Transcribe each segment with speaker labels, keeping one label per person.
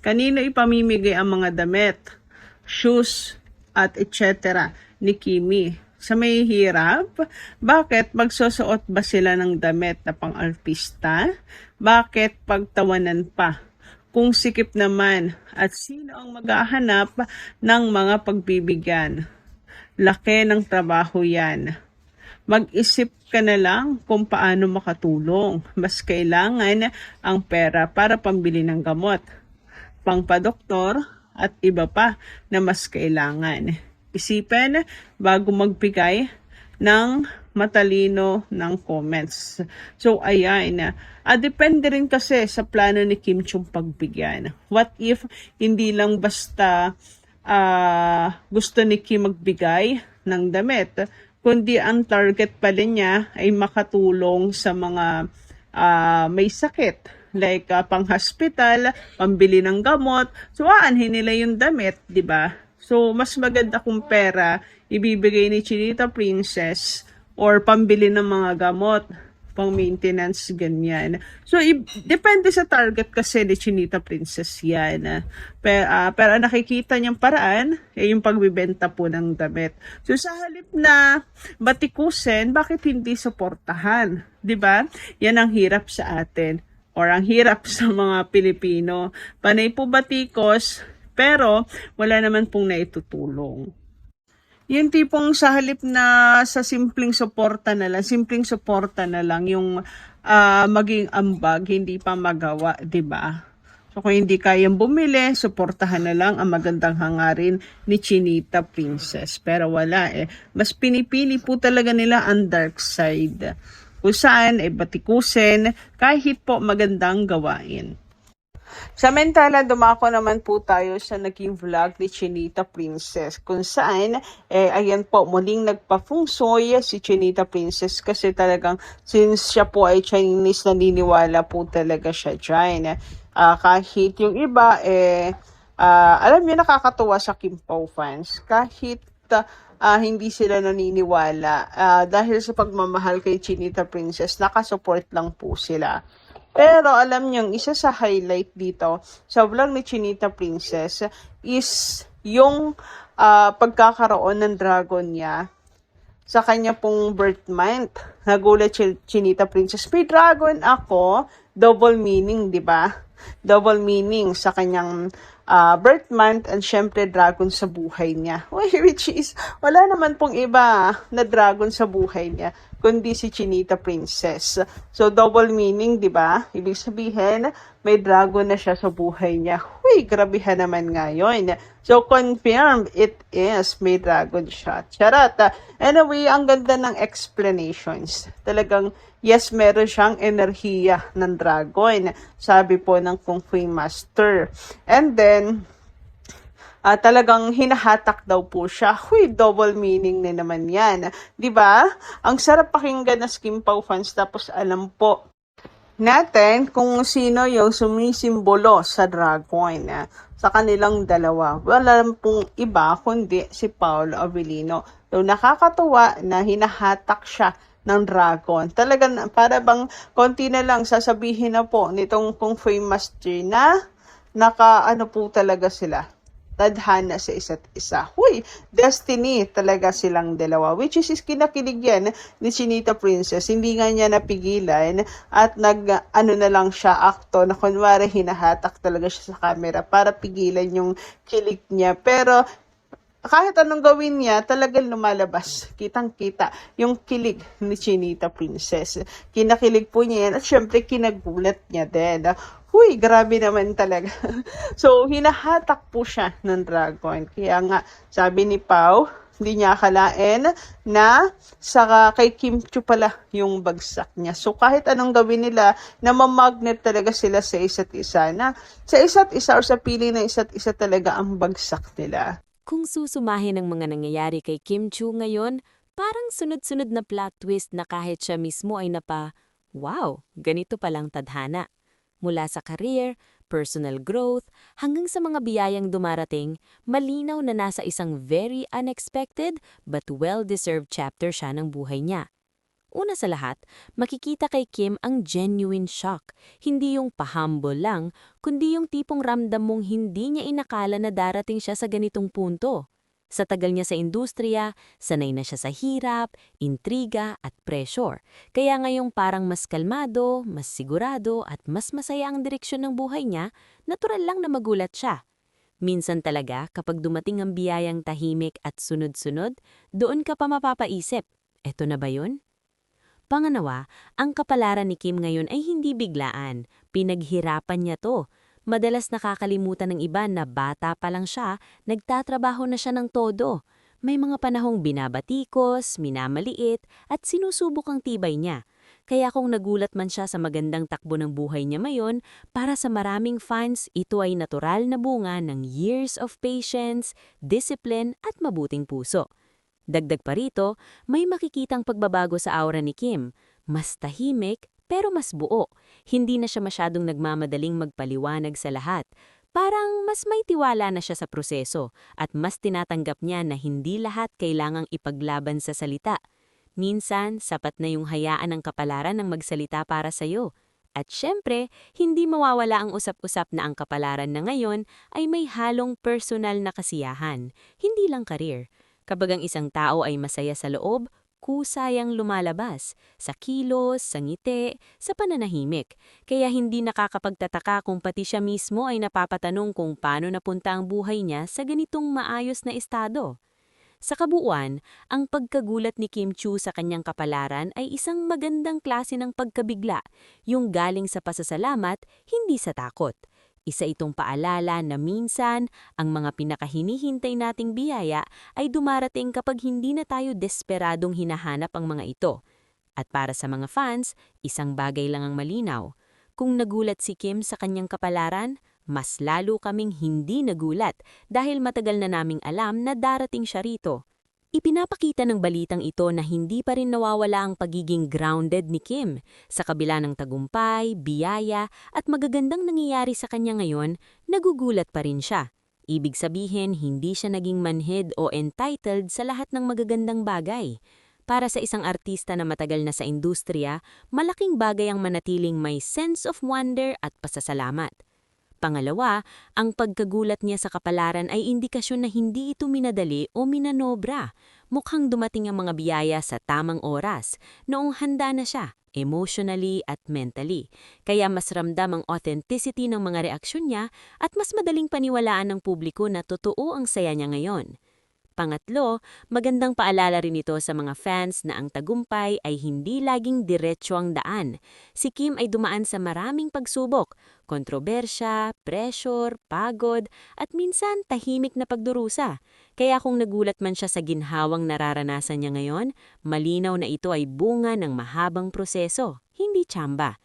Speaker 1: Kanino ipamimigay ang mga damit, shoes, at etc. ni Kimi? Sa may hirap? Bakit magsusuot ba sila ng damit na pang-artista? Bakit pagtawanan pa? Kung sikip naman, at sino ang maghahanap ng mga pagbibigyan? Laki ng trabaho yan. Mag-isip ka na lang kung paano makatulong. Mas kailangan ang pera para pambili ng gamot, pangpadoktor, at iba pa na mas kailangan. Isipin bago magbigay ng matalino ng comments. So, ayan. Depende rin kasi sa plano ni Kim Chung pagbigyan. What if hindi lang basta gusto ni Kim magbigay ng damit, kundi ang target pala niya ay makatulong sa mga may sakit, like pang-hospital, pambili ng gamot. So, aanhin nila yung damit, di ba? So, mas maganda kung pera ibibigay ni Chinita Princess or pambili ng mga gamot, pang maintenance, ganyan. So, depende sa target kasi ni Chinita Princess yan. Pero nakikita niyang paraan, yung pagbibenta po ng damit. So, sa halip na batikusin, bakit hindi suportahan? Diba? Yan ang hirap sa atin or ang hirap sa mga Pilipino. Panay po batikos, pero wala naman pong naitutulong. Yung tipong sa halip na sa simpleng suporta na lang yung maging ambag, hindi pa magawa, 'di ba? So kung hindi kayang bumili, suportahan na lang ang magandang hangarin ni Chinita Princess. Pero wala Mas pinipili po talaga nila ang dark side. Kung saan batikusin kahit po magandang gawain. Samantala, dumako naman po tayo sa naging vlog ni Chinita Princess kung saan, ayan po, muling nagpa-fungsoy si Chinita Princess kasi talagang since siya po ay Chinese, naniniwala po talaga siya dyan. Kahit yung iba, alam niyo, nakakatuwa sa Kim Pao fans, kahit hindi sila naniniwala dahil sa pagmamahal kay Chinita Princess, nakasupport lang po sila. Pero alam niyong isa sa highlight dito sa vlog ni Chinita Princess is yung pagkakaroon ng dragon niya sa kanya pong birth month. Nagulat Chinita Princess, may dragon ako, double meaning, di ba? Double meaning sa kanyang birth month and syempre dragon sa buhay niya. Which is, wala naman pong iba na dragon sa buhay niya kundi si Chinita Princess. So, double meaning, di ba? Ibig sabihin, may dragon na siya sa buhay niya. Uy, grabihan naman ngayon. So, confirmed, it is, may dragon siya. Charot. Anyway, ang ganda ng explanations. Talagang, yes, meron siyang enerhiya ng dragon. Sabi po ng Kung Fu Master. And then, talagang hinahatak daw po siya. Huy, double meaning na naman yan. 'Di ba? Ang sarap pakinggan na Kim Pao fans, tapos alam po natin kung sino yung sumisimbolo sa dragon sa kanilang dalawa. Wala pong iba kundi si Paolo Avellino. So, nakakatuwa na hinahatak siya ng dragon. Talagang para bang konti na lang sasabihin na po nitong Kung Fu Master na ano po talaga sila, tadhana sa isa't isa. Huy, destiny talaga silang dalawa. Which is kinakilig yan ni Chinita Princess. Hindi nga niya napigilan at na lang siya, akto na kunwari hinahatak talaga siya sa camera para pigilan yung kilig niya. Pero kahit anong gawin niya, talagang lumalabas. Kitang-kita yung kilig ni Chinita Princess. Kinakilig po niya yan at syempre kinagulat niya din. Huy, grabe naman talaga. So, hinahatak po siya ng dragon. Kaya nga, sabi ni Pao, hindi niya akalain na kay Kim Chiu pala yung bagsak niya. So, kahit anong gawin nila, namamagnet talaga sila sa isa't isa. Na sa isa't isa or sa piling ng isa't isa talaga ang bagsak nila.
Speaker 2: Kung susumahin ang mga nangyayari kay Kim Chiu ngayon, parang sunod-sunod na plot twist na kahit siya mismo ay wow, ganito palang tadhana. Mula sa career, personal growth, hanggang sa mga biyayang dumarating, malinaw na nasa isang very unexpected but well-deserved chapter siya ng buhay niya. Una sa lahat, makikita kay Kim ang genuine shock. Hindi yung pahumble lang, kundi yung tipong ramdam mong hindi niya inakala na darating siya sa ganitong punto. Sa tagal niya sa industriya, sanay na siya sa hirap, intriga at pressure. Kaya ngayong parang mas kalmado, mas sigurado at mas masaya ang direksyon ng buhay niya, natural lang na magulat siya. Minsan talaga, kapag dumating ang biyayang tahimik at sunod-sunod, doon ka pa mapapaisip, eto na ba yun? Pangalawa, ang kapalaran ni Kim ngayon ay hindi biglaan. Pinaghirapan niya to. Madalas nakakalimutan ng iba na bata pa lang siya, nagtatrabaho na siya ng todo. May mga panahong binabatikos, minamaliit, at sinusubok ang tibay niya. Kaya kung nagulat man siya sa magandang takbo ng buhay niya ngayon, para sa maraming fans, ito ay natural na bunga ng years of patience, discipline, at mabuting puso. Dagdag pa rito, may makikitang pagbabago sa aura ni Kim. Mas tahimik, pero mas buo. Hindi na siya masyadong nagmamadaling magpaliwanag sa lahat. Parang mas may tiwala na siya sa proseso at mas tinatanggap niya na hindi lahat kailangang ipaglaban sa salita. Minsan, sapat na yung hayaan ng kapalaran ng magsalita para sa'yo. At syempre, hindi mawawala ang usap-usap na ang kapalaran na ngayon ay may halong personal na kasiyahan, hindi lang karir. Kapag ang isang tao ay masaya sa loob, kusayang lumalabas, sa kilos, sa ngiti, sa pananahimik. Kaya hindi nakakapagtataka kung pati siya mismo ay napapatanong kung paano napunta ang buhay niya sa ganitong maayos na estado. Sa kabuuan, ang pagkagulat ni Kim Chu sa kanyang kapalaran ay isang magandang klase ng pagkabigla, yung galing sa pasasalamat, hindi sa takot. Isa itong paalala na minsan, ang mga pinakahinihintay nating biyaya ay dumarating kapag hindi na tayo desperadong hinahanap ang mga ito. At para sa mga fans, isang bagay lang ang malinaw. Kung nagulat si Kim sa kanyang kapalaran, mas lalo kaming hindi nagulat dahil matagal na naming alam na darating siya rito. Ipinapakita ng balitang ito na hindi pa rin nawawala ang pagiging grounded ni Kim. Sa kabila ng tagumpay, biyaya at magagandang nangyayari sa kanya ngayon, nagugulat pa rin siya. Ibig sabihin, hindi siya naging manhid o entitled sa lahat ng magagandang bagay. Para sa isang artista na matagal na sa industriya, malaking bagay ang manatiling may sense of wonder at pasasalamat. Pangalawa, ang pagkagulat niya sa kapalaran ay indikasyon na hindi ito minadali o minanobra. Mukhang dumating ang mga biyaya sa tamang oras, noong handa na siya, emotionally at mentally. Kaya mas ramdam ang authenticity ng mga reaksyon niya at mas madaling paniwalaan ng publiko na totoo ang saya niya ngayon. Pangatlo, magandang paalala rin ito sa mga fans na ang tagumpay ay hindi laging diretso ang daan. Si Kim ay dumaan sa maraming pagsubok, kontrobersya, pressure, pagod, at minsan tahimik na pagdurusa. Kaya kung nagulat man siya sa ginhawang nararanasan niya ngayon, malinaw na ito ay bunga ng mahabang proseso, hindi tsamba.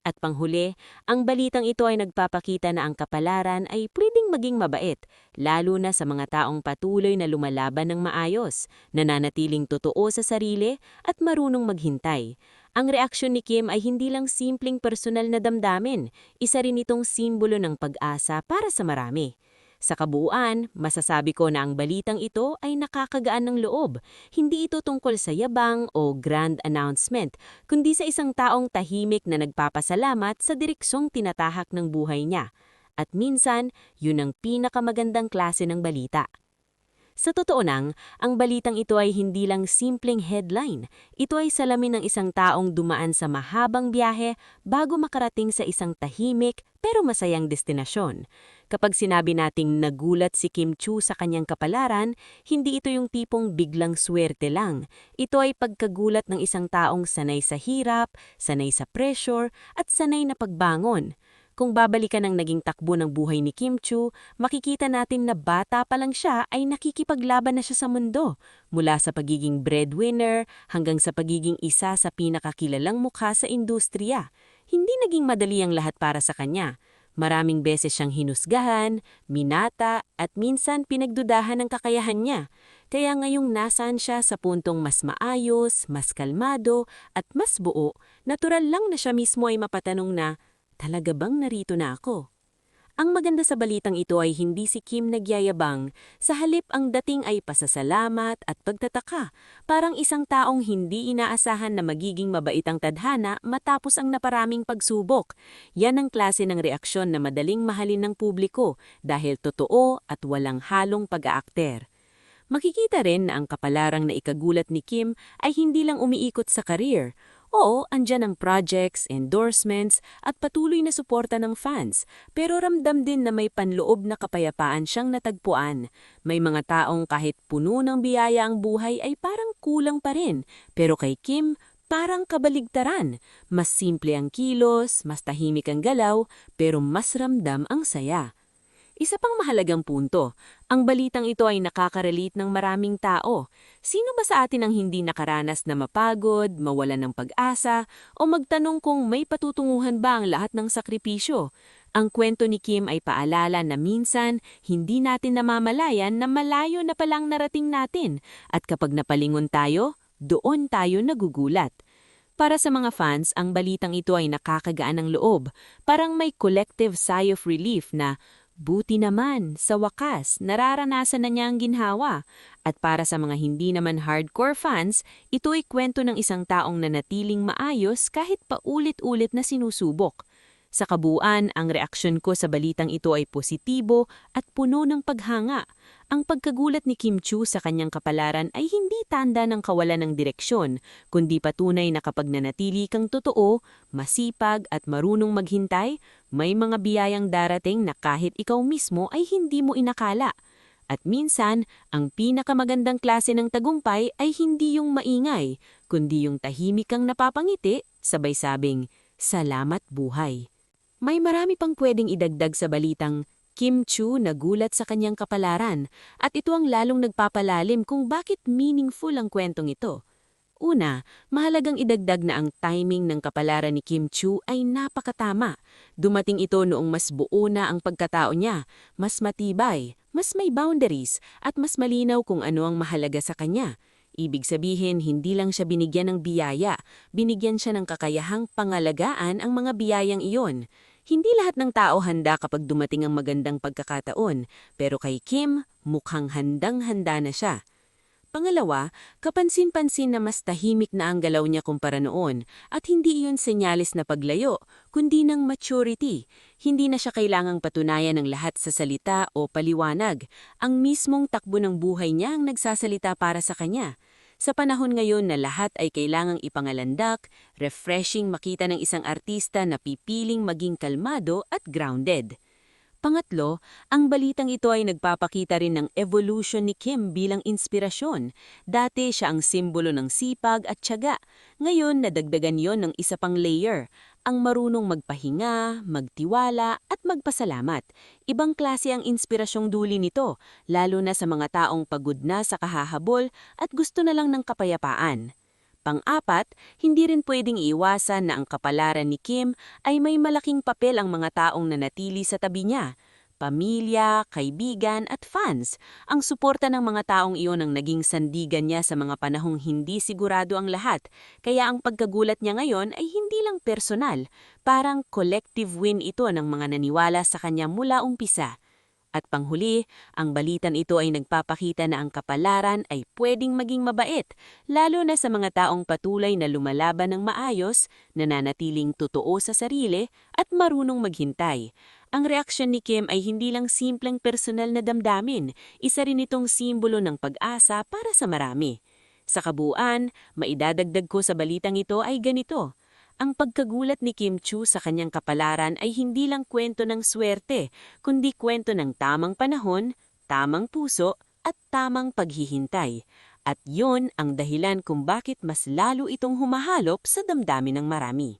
Speaker 2: At panghuli, ang balitang ito ay nagpapakita na ang kapalaran ay pwedeng maging mabait, lalo na sa mga taong patuloy na lumalaban ng maayos, nananatiling totoo sa sarili at marunong maghintay. Ang reaksyon ni Kim ay hindi lang simpleng personal na damdamin, isa rin itong simbolo ng pag-asa para sa marami. Sa kabuuan, masasabi ko na ang balitang ito ay nakakagaan ng loob. Hindi ito tungkol sa yabang o grand announcement, kundi sa isang taong tahimik na nagpapasalamat sa direksyong tinatahak ng buhay niya. At minsan, yun ang pinakamagandang klase ng balita. Sa totoo nang, ang balitang ito ay hindi lang simpleng headline. Ito ay salamin ng isang taong dumaan sa mahabang biyahe bago makarating sa isang tahimik pero masayang destinasyon. Kapag sinabi nating nagulat si Kim Chu sa kanyang kapalaran, hindi ito yung tipong biglang swerte lang. Ito ay pagkagulat ng isang taong sanay sa hirap, sanay sa pressure, at sanay na pagbangon. Kung babalikan ang naging takbo ng buhay ni Kim Chu, makikita natin na bata pa lang siya ay nakikipaglaban na siya sa mundo. Mula sa pagiging breadwinner hanggang sa pagiging isa sa pinakakilalang mukha sa industriya. Hindi naging madali ang lahat para sa kanya. Maraming beses siyang hinusgahan, minata at minsan pinagdudahan ng kakayahan niya. Kaya ngayong nasaan siya sa puntong mas maayos, mas kalmado at mas buo, natural lang na siya mismo ay mapatanong na, talaga bang narito na ako? Ang maganda sa balitang ito ay hindi si Kim nagyayabang, sa halip ang dating ay pasasalamat at pagtataka, parang isang taong hindi inaasahan na magiging mabait ang tadhana matapos ang naparaming pagsubok. Yan ang klase ng reaksyon na madaling mahalin ng publiko dahil totoo at walang halong pag-aakter. Makikita rin na ang kapalarang na ikagulat ni Kim ay hindi lang umiikot sa career. Oo, andyan ang projects, endorsements, at patuloy na suporta ng fans. Pero ramdam din na may panloob na kapayapaan siyang natagpuan. May mga taong kahit puno ng biyaya ang buhay ay parang kulang pa rin. Pero kay Kim, parang kabaligtaran. Mas simple ang kilos, mas tahimik ang galaw, pero mas ramdam ang saya. Isa pang mahalagang punto, ang balitang ito ay nakaka-relate ng maraming tao. Sino ba sa atin ang hindi nakaranas na mapagod, mawalan ng pag-asa, o magtanong kung may patutunguhan ba ang lahat ng sakripisyo? Ang kwento ni Kim ay paalala na minsan hindi natin namamalayan na malayo na palang narating natin, at kapag napalingon tayo, doon tayo nagugulat. Para sa mga fans, ang balitang ito ay nakakagaan ng loob. Parang may collective sigh of relief na, buti naman, sa wakas, nararanasan na niya ang ginhawa. At para sa mga hindi naman hardcore fans, ito ay kwento ng isang taong nanatiling maayos kahit paulit-ulit na sinusubok. Sa kabuuan, ang reaksyon ko sa balitang ito ay positibo at puno ng paghanga. Ang pagkagulat ni Kim Chu sa kanyang kapalaran ay hindi tanda ng kawalan ng direksyon, kundi patunay na kapag nanatili kang totoo, masipag at marunong maghintay, may mga biyayang darating na kahit ikaw mismo ay hindi mo inakala. At minsan, ang pinakamagandang klase ng tagumpay ay hindi yung maingay, kundi yung tahimik kang napapangiti, sabay sabing, "Salamat buhay." May marami pang pwedeng idagdag sa balitang Kim Chu nagulat sa kanyang kapalaran, at ito ang lalong nagpapalalim kung bakit meaningful ang kwentong ito. Una, mahalagang idagdag na ang timing ng kapalaran ni Kim Chu ay napakatama. Dumating ito noong mas buo na ang pagkatao niya, mas matibay, mas may boundaries, at mas malinaw kung ano ang mahalaga sa kanya. Ibig sabihin, hindi lang siya binigyan ng biyaya, binigyan siya ng kakayahang pangalagaan ang mga biyayang iyon. Hindi lahat ng tao handa kapag dumating ang magandang pagkakataon, pero kay Kim, mukhang handang-handa na siya. Pangalawa, kapansin-pansin na mas tahimik na ang galaw niya kumpara noon, at hindi iyon senyalis na paglayo, kundi ng maturity. Hindi na siya kailangang patunayan ng lahat sa salita o paliwanag. Ang mismong takbo ng buhay niya ang nagsasalita para sa kanya. Sa panahon ngayon na lahat ay kailangang ipangalandak, refreshing makita ng isang artista na pipiling maging kalmado at grounded. Pangatlo, ang balitang ito ay nagpapakita rin ng evolution ni Kim bilang inspirasyon. Dati siya ang simbolo ng sipag at tiyaga. Ngayon, nadagdagan yon ng isa pang layer, ang marunong magpahinga, magtiwala at magpasalamat. Ibang klase ang inspirasyong duli nito, lalo na sa mga taong pagod na sa kahahabol at gusto na lang ng kapayapaan. Pang-apat, hindi rin pwedeng iiwasan na ang kapalaran ni Kim ay may malaking papel ang mga taong nanatili sa tabi niya. Pamilya, kaibigan at fans. Ang suporta ng mga taong iyon ang naging sandigan niya sa mga panahong hindi sigurado ang lahat. Kaya ang pagkagulat niya ngayon ay hindi lang personal, parang collective win ito ng mga naniwala sa kanya mula umpisa. At panghuli, ang balitan ito ay nagpapakita na ang kapalaran ay pwedeng maging mabait, lalo na sa mga taong patuloy na lumalaban ng maayos, nananatiling totoo sa sarili, at marunong maghintay. Ang reaksyon ni Kim ay hindi lang simpleng personal na damdamin, isa rin itong simbolo ng pag-asa para sa marami. Sa kabuuan, maidadagdag ko sa balitang ito ay ganito. Ang pagkagulat ni Kim Chu sa kanyang kapalaran ay hindi lang kwento ng swerte, kundi kwento ng tamang panahon, tamang puso, at tamang paghihintay. At yun ang dahilan kung bakit mas lalo itong humahalop sa damdamin ng marami.